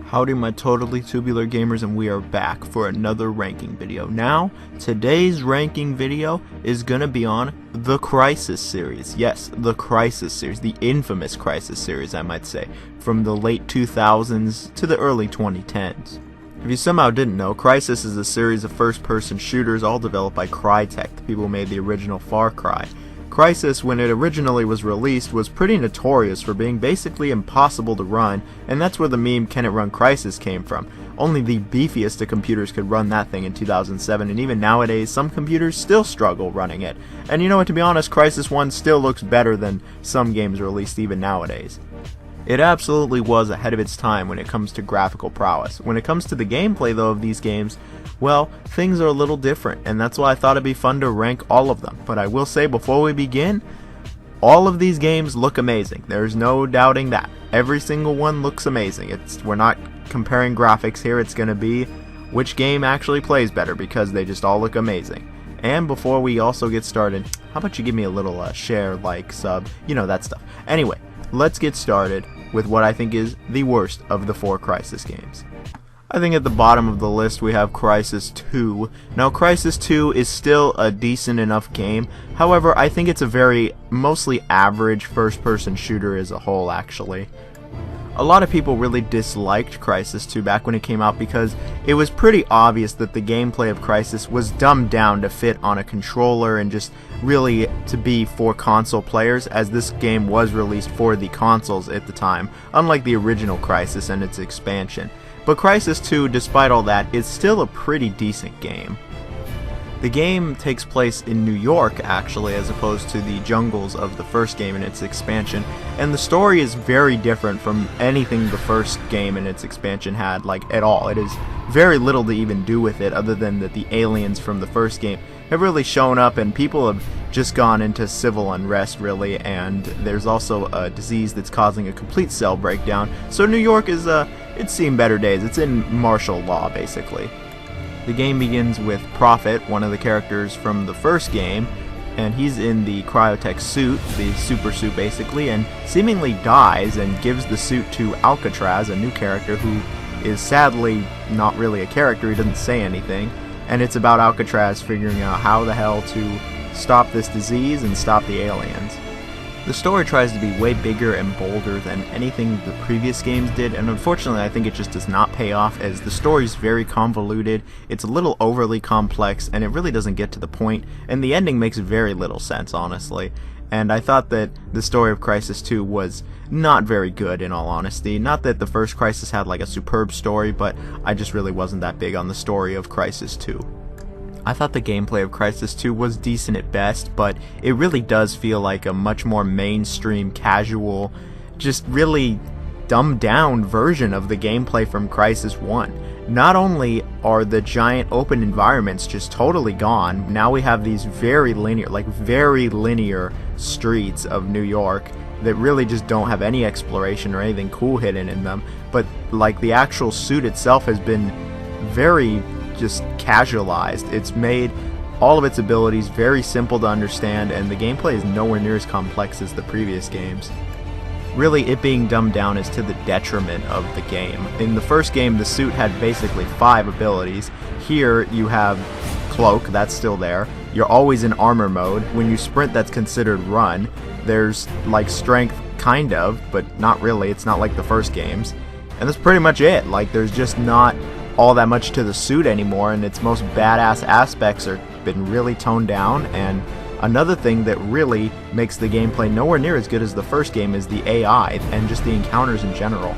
Howdy my totally tubular gamers, and we are back for another ranking video. Now, today's ranking video is gonna be on the Crysis series. Yes, the Crysis series, the infamous Crysis series I might say, from the late 2000s to the early 2010s. If you somehow didn't know, Crysis is a series of first-person shooters all developed by Crytek, the people who made the original Far Cry. Crysis, when it originally was released, was pretty notorious for being basically impossible to run, and that's where the meme "Can it run Crysis" came from. Only the beefiest of computers could run that thing in 2007, and even nowadays some computers still struggle running it. And you know what, to be honest, Crysis 1 still looks better than some games released even nowadays. It absolutely was ahead of its time when it comes to graphical prowess. When it comes to the gameplay though of these games, well, things are a little different, and that's why I thought it'd be fun to rank all of them. But I will say before we begin, all of these games look amazing. There's no doubting that. Every single one looks amazing. We're not comparing graphics here, it's gonna be which game actually plays better, because they just all look amazing. And before we also get started, how about you give me a little share, like, sub, you know, that stuff. Anyway, let's get started with what I think is the worst of the 4 Crysis games. I think at the bottom of the list we have Crysis 2. Now, Crysis 2 is still a decent enough game. However, I think it's a very mostly average first-person shooter as a whole, actually. A lot of people really disliked Crysis 2 back when it came out because it was pretty obvious that the gameplay of Crysis was dumbed down to fit on a controller and just really to be for console players, as this game was released for the consoles at the time, unlike the original Crysis and its expansion. But Crysis 2, despite all that, is still a pretty decent game. The game takes place in New York, actually, as opposed to the jungles of the first game in its expansion, and the story is very different from anything the first game in its expansion had, like, at all. It has very little to even do with it, other than that the aliens from the first game have really shown up, and people have just gone into civil unrest, really, and there's also a disease that's causing a complete cell breakdown. So New York is, it's seen better days. It's in martial law, basically. The game begins with Prophet, one of the characters from the first game, and he's in the cryotech suit, the super suit basically, and seemingly dies and gives the suit to Alcatraz, a new character who is sadly not really a character. He doesn't say anything, and it's about Alcatraz figuring out how the hell to stop this disease and stop the aliens. The story tries to be way bigger and bolder than anything the previous games did, and unfortunately I think it just does not pay off, as the story's very convoluted, it's a little overly complex, and it really doesn't get to the point, and the ending makes very little sense, honestly. And I thought that the story of Crysis 2 was not very good, in all honesty. Not that the first Crysis had like a superb story, but I just really wasn't that big on the story of Crysis 2. I thought the gameplay of Crysis 2 was decent at best, but it really does feel like a much more mainstream, casual, just really dumbed down version of the gameplay from Crysis 1. Not only are the giant open environments just totally gone, now we have these very linear streets of New York that really just don't have any exploration or anything cool hidden in them, but like the actual suit itself has been very just casualized. It's made all of its abilities very simple to understand, and the gameplay is nowhere near as complex as the previous games. Really, it being dumbed down is to the detriment of the game. In the first game, the suit had basically 5 abilities. Here, you have Cloak, that's still there. You're always in armor mode. When you sprint, that's considered run. There's, like, strength, kind of, but not really. It's not like the first games. And that's pretty much it. Like, there's just not all that much to the suit anymore, and its most badass aspects are been really toned down. And another thing that really makes the gameplay nowhere near as good as the first game is the AI and just the encounters in general.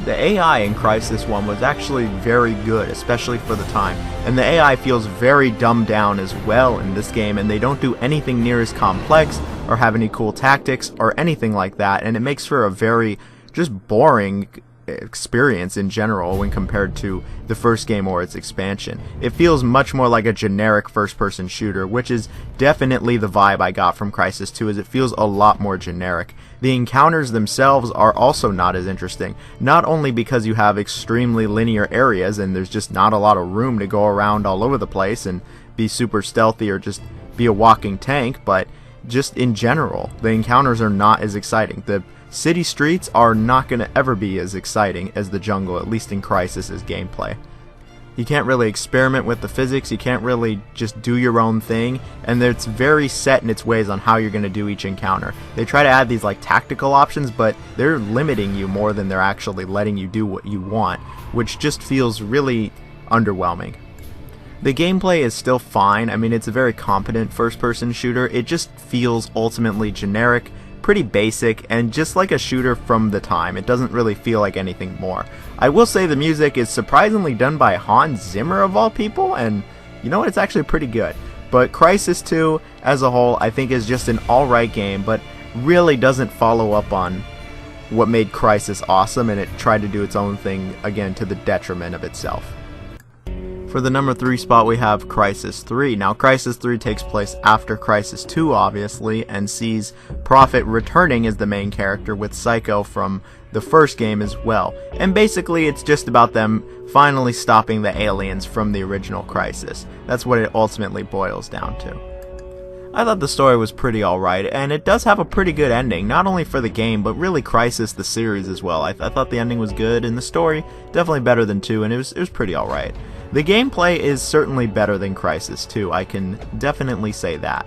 The AI in Crysis 1 was actually very good, especially for the time, and the AI feels very dumbed down as well in this game, and they don't do anything near as complex or have any cool tactics or anything like that, and it makes for a very just boring experience in general when compared to the first game or its expansion. It feels much more like a generic first-person shooter, which is definitely the vibe I got from Crysis 2, as it feels a lot more generic. The encounters themselves are also not as interesting, not only because you have extremely linear areas and there's just not a lot of room to go around all over the place and be super stealthy or just be a walking tank, but just in general, the encounters are not as exciting. The city streets are not going to ever be as exciting as the jungle, at least in Crysis' gameplay. You can't really experiment with the physics, you can't really just do your own thing, and it's very set in its ways on how you're going to do each encounter. They try to add these like tactical options, but they're limiting you more than they're actually letting you do what you want, which just feels really underwhelming. The gameplay is still fine. I mean, it's a very competent first-person shooter. It just feels ultimately generic, pretty basic, and just like a shooter from the time. It doesn't really feel like anything more. I will say the music is surprisingly done by Hans Zimmer of all people, and you know what, it's actually pretty good. But Crysis 2 as a whole I think is just an alright game, but really doesn't follow up on what made Crysis awesome, and it tried to do its own thing again to the detriment of itself. For the number 3 spot we have Crysis 3. Now Crysis 3 takes place after Crysis 2 obviously, and sees Prophet returning as the main character with Psycho from the first game as well. And basically it's just about them finally stopping the aliens from the original Crysis. That's what it ultimately boils down to. I thought the story was pretty alright, and it does have a pretty good ending, not only for the game, but really Crysis the series as well. I thought the ending was good, and the story definitely better than 2, and it was pretty alright. The gameplay is certainly better than Crysis 2, I can definitely say that.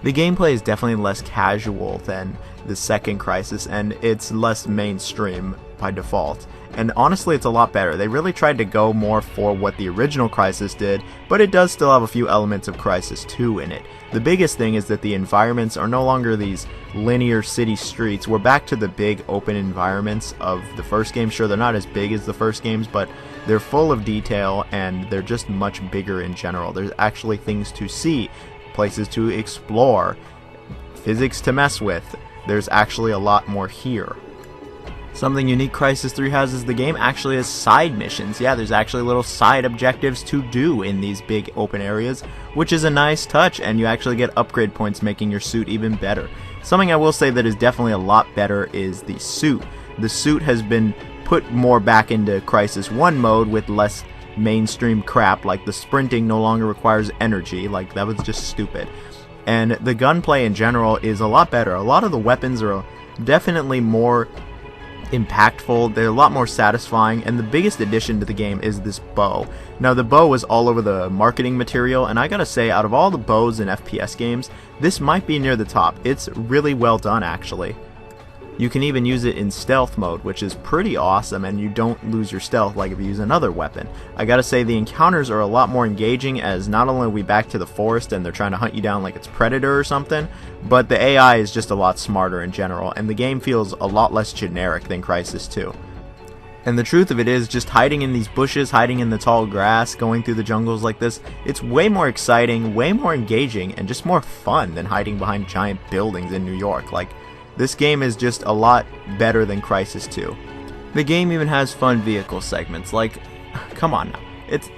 The gameplay is definitely less casual than the second Crysis, and it's less mainstream by default. And honestly, it's a lot better. They really tried to go more for what the original Crysis did, but it does still have a few elements of Crysis 2 in it. The biggest thing is that the environments are no longer these linear city streets. We're back to the big open environments of the first game. Sure, they're not as big as the first games, but they're full of detail, and they're just much bigger in general. There's actually things to see, places to explore, physics to mess with. There's actually a lot more here. Something unique Crysis 3 has is the game actually has side missions. Yeah, there's actually little side objectives to do in these big open areas, which is a nice touch, and you actually get upgrade points making your suit even better. Something I will say that is definitely a lot better is the suit. The suit has been put more back into Crysis 1 mode with less mainstream crap, like the sprinting no longer requires energy, like that was just stupid. And the gunplay in general is a lot better. A lot of the weapons are definitely more impactful, they're a lot more satisfying, and the biggest addition to the game is this bow. Now the bow was all over the marketing material, and I gotta say, out of all the bows in FPS games, this might be near the top. It's really well done actually. You can even use it in stealth mode, which is pretty awesome, and you don't lose your stealth like if you use another weapon. I gotta say the encounters are a lot more engaging, as not only are we back to the forest and they're trying to hunt you down like it's Predator or something, but the AI is just a lot smarter in general, and the game feels a lot less generic than Crysis 2. And the truth of it is, just hiding in these bushes, hiding in the tall grass, going through the jungles like this, it's way more exciting, way more engaging, and just more fun than hiding behind giant buildings in New York. Like, this game is just a lot better than Crysis 2. The game even has fun vehicle segments, like, come on now,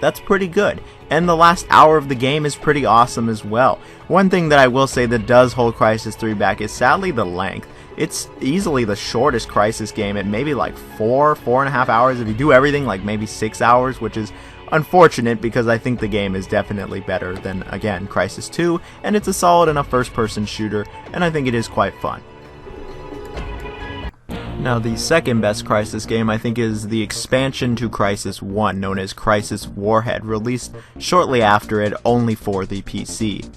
that's pretty good. And the last hour of the game is pretty awesome as well. One thing that I will say that does hold Crysis 3 back is sadly the length. It's easily the shortest Crysis game at maybe like 4.5 hours. If you do everything, like maybe 6 hours, which is unfortunate because I think the game is definitely better than, again, Crysis 2, and it's a solid enough first-person shooter, and I think it is quite fun. Now, the second best Crysis game I think is the expansion to Crysis 1, known as Crysis WARHEAD, released shortly after it only for the PC.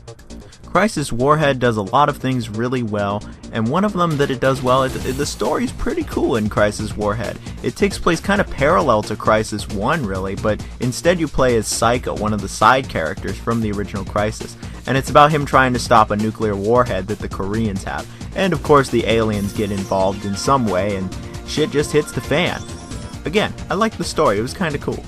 Crysis WARHEAD does a lot of things really well, and one of them that it does well is the story's pretty cool in Crysis WARHEAD. It takes place kind of parallel to Crysis 1 really, but instead you play as Psycho, one of the side characters from the original Crysis, and it's about him trying to stop a nuclear warhead that the Koreans have. And of course the aliens get involved in some way, and shit just hits the fan. Again, I like the story, it was kinda cool.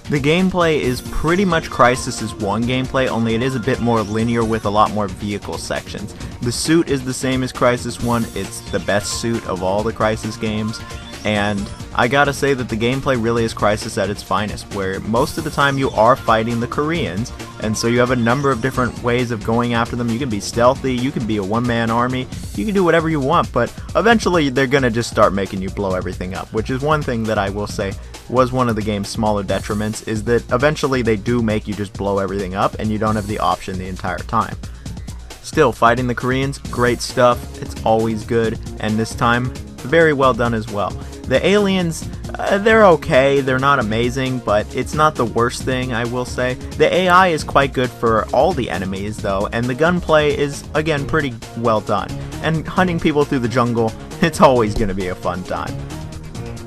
The gameplay is pretty much Crysis' 1 gameplay, only it is a bit more linear with a lot more vehicle sections. The suit is the same as Crysis 1, it's the best suit of all the Crysis games, and I gotta say that the gameplay really is Crysis at its finest, where most of the time you are fighting the Koreans, and so you have a number of different ways of going after them. You can be stealthy, you can be a one-man army, you can do whatever you want, but eventually they're gonna just start making you blow everything up, which is one thing that I will say was one of the game's smaller detriments, is that eventually they do make you just blow everything up, and you don't have the option the entire time. Still, fighting the Koreans, great stuff, it's always good, and this time, very well done as well. The aliens, they're okay, they're not amazing, but it's not the worst thing, I will say. The AI is quite good for all the enemies though, and the gunplay is, again, pretty well done. And hunting people through the jungle, it's always going to be a fun time.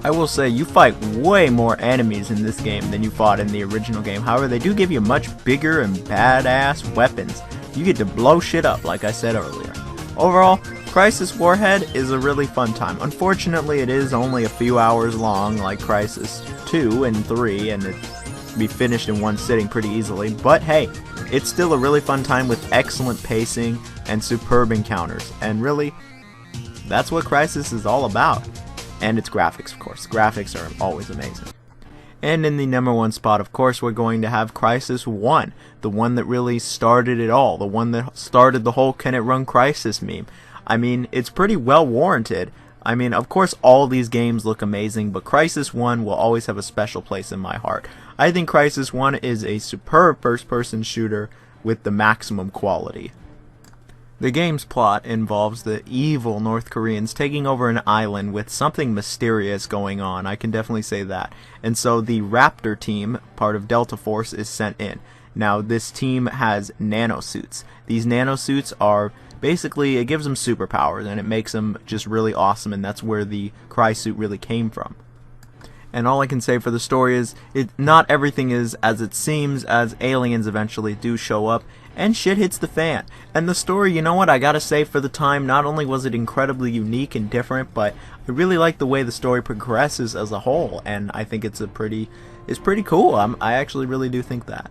I will say, you fight way more enemies in this game than you fought in the original game. However, they do give you much bigger and badass weapons. You get to blow shit up, like I said earlier. Overall, Crysis Warhead is a really fun time. Unfortunately, it is only a few hours long, like Crysis 2 and 3, and it can be finished in one sitting pretty easily. But hey, it's still a really fun time with excellent pacing and superb encounters. And really, that's what Crysis is all about. And its graphics, of course. Graphics are always amazing. And in the #1 spot, of course, we're going to have Crysis 1, the one that really started it all, the one that started the whole "can it run Crysis" meme. I mean, it's pretty well warranted. I mean, of course, all these games look amazing, but Crysis 1 will always have a special place in my heart. I think Crysis 1 is a superb first-person shooter with the maximum quality. The game's plot involves the evil North Koreans taking over an island with something mysterious going on, I can definitely say that. And so the Raptor team, part of Delta Force, is sent in. Now this team has nanosuits. These nanosuits are basically, it gives them superpowers and it makes them just really awesome, and that's where the Crysuit really came from. And all I can say for the story is, not everything is as it seems, as aliens eventually do show up, and shit hits the fan. And the story, you know what, I gotta say, for the time, not only was it incredibly unique and different, but I really like the way the story progresses as a whole, and I think it's pretty cool. I actually really do think that.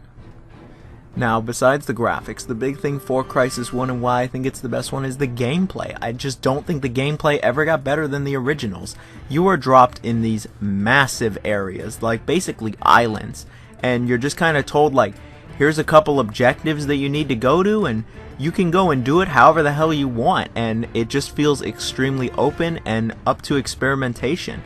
Now, besides the graphics, the big thing for Crysis 1 and why I think it's the best one is the gameplay. I just don't think the gameplay ever got better than the originals. You are dropped in these massive areas, like basically islands, and you're just kind of told, like, here's a couple objectives that you need to go to, and you can go and do it however the hell you want, and it just feels extremely open and up to experimentation.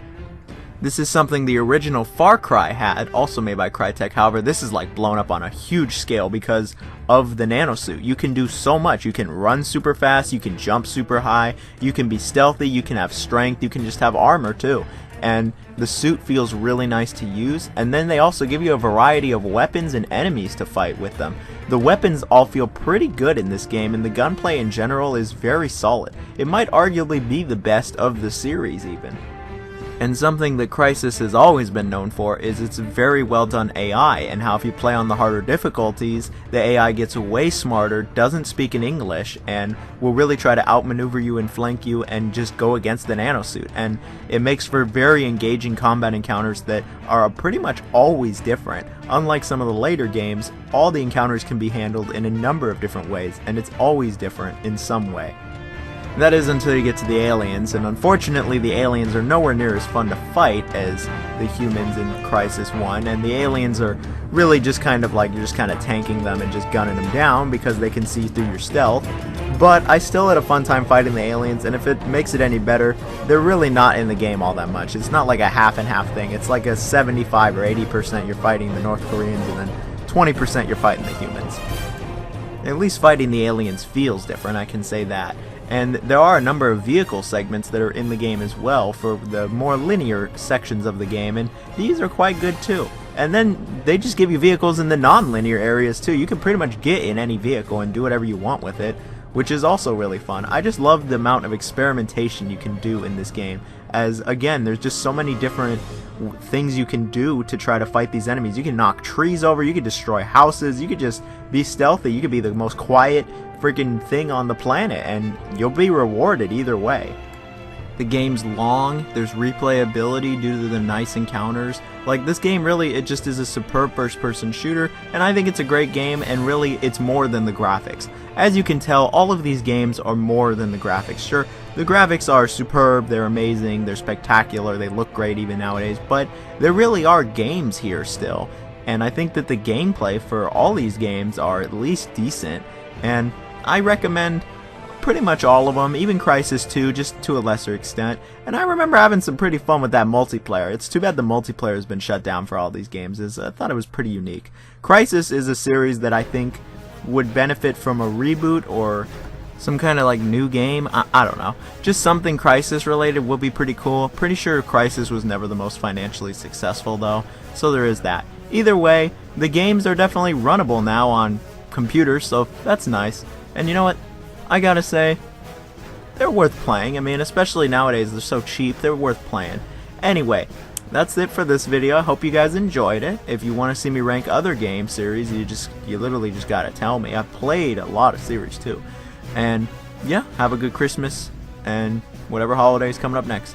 This is something the original Far Cry had, also made by Crytek. However, this is like blown up on a huge scale because of the nanosuit. You can do so much. You can run super fast, you can jump super high, you can be stealthy, you can have strength, you can just have armor too. And the suit feels really nice to use, and then they also give you a variety of weapons and enemies to fight with them. The weapons all feel pretty good in this game, and the gunplay in general is very solid. It might arguably be the best of the series even. And something that Crysis has always been known for is its very well done AI, and how if you play on the harder difficulties, the AI gets way smarter, doesn't speak in English, and will really try to outmaneuver you and flank you and just go against the nanosuit. And it makes for very engaging combat encounters that are pretty much always different. Unlike some of the later games, all the encounters can be handled in a number of different ways, and it's always different in some way. That is until you get to the aliens, and unfortunately the aliens are nowhere near as fun to fight as the humans in Crysis 1, and the aliens are really just kind of like, you're just kind of tanking them and just gunning them down because they can see through your stealth. But I still had a fun time fighting the aliens, and if it makes it any better, they're really not in the game all that much. It's not like a half and half thing. It's like a 75 or 80% you're fighting the North Koreans, and then 20% you're fighting the humans. At least fighting the aliens feels different, I can say that. And there are a number of vehicle segments that are in the game as well for the more linear sections of the game, and these are quite good too. And then they just give you vehicles in the non-linear areas too. You can pretty much get in any vehicle and do whatever you want with it, which is also really fun. I just love the amount of experimentation you can do in this game, as again, there's just so many different things you can do to try to fight these enemies. You can knock trees over, you can destroy houses, you could just be stealthy, you could be the most quiet freaking thing on the planet, and you'll be rewarded either way. The game's long, there's replayability due to the nice encounters. Like, this game really, it just is a superb first-person shooter, and I think it's a great game, and really, it's more than the graphics. As you can tell, all of these games are more than the graphics. Sure, the graphics are superb, they're amazing, they're spectacular, they look great even nowadays, but there really are games here still. And I think that the gameplay for all these games are at least decent, and I recommend pretty much all of them, even Crysis 2, just to a lesser extent. And I remember having some pretty fun with that multiplayer. It's too bad the multiplayer has been shut down for all these games, as I thought it was pretty unique. Crysis is a series that I think would benefit from a reboot or some kind of like new game. I don't know. Just something Crysis related would be pretty cool. Pretty sure Crysis was never the most financially successful though, so there is that. Either way, the games are definitely runnable now on computers, so that's nice. And you know what? I gotta say, they're worth playing. I mean, especially nowadays, they're so cheap, they're worth playing. Anyway, that's it for this video. I hope you guys enjoyed it. If you want to see me rank other game series, you literally just gotta tell me. I've played a lot of series too. And yeah, have a good Christmas and whatever holiday is coming up next.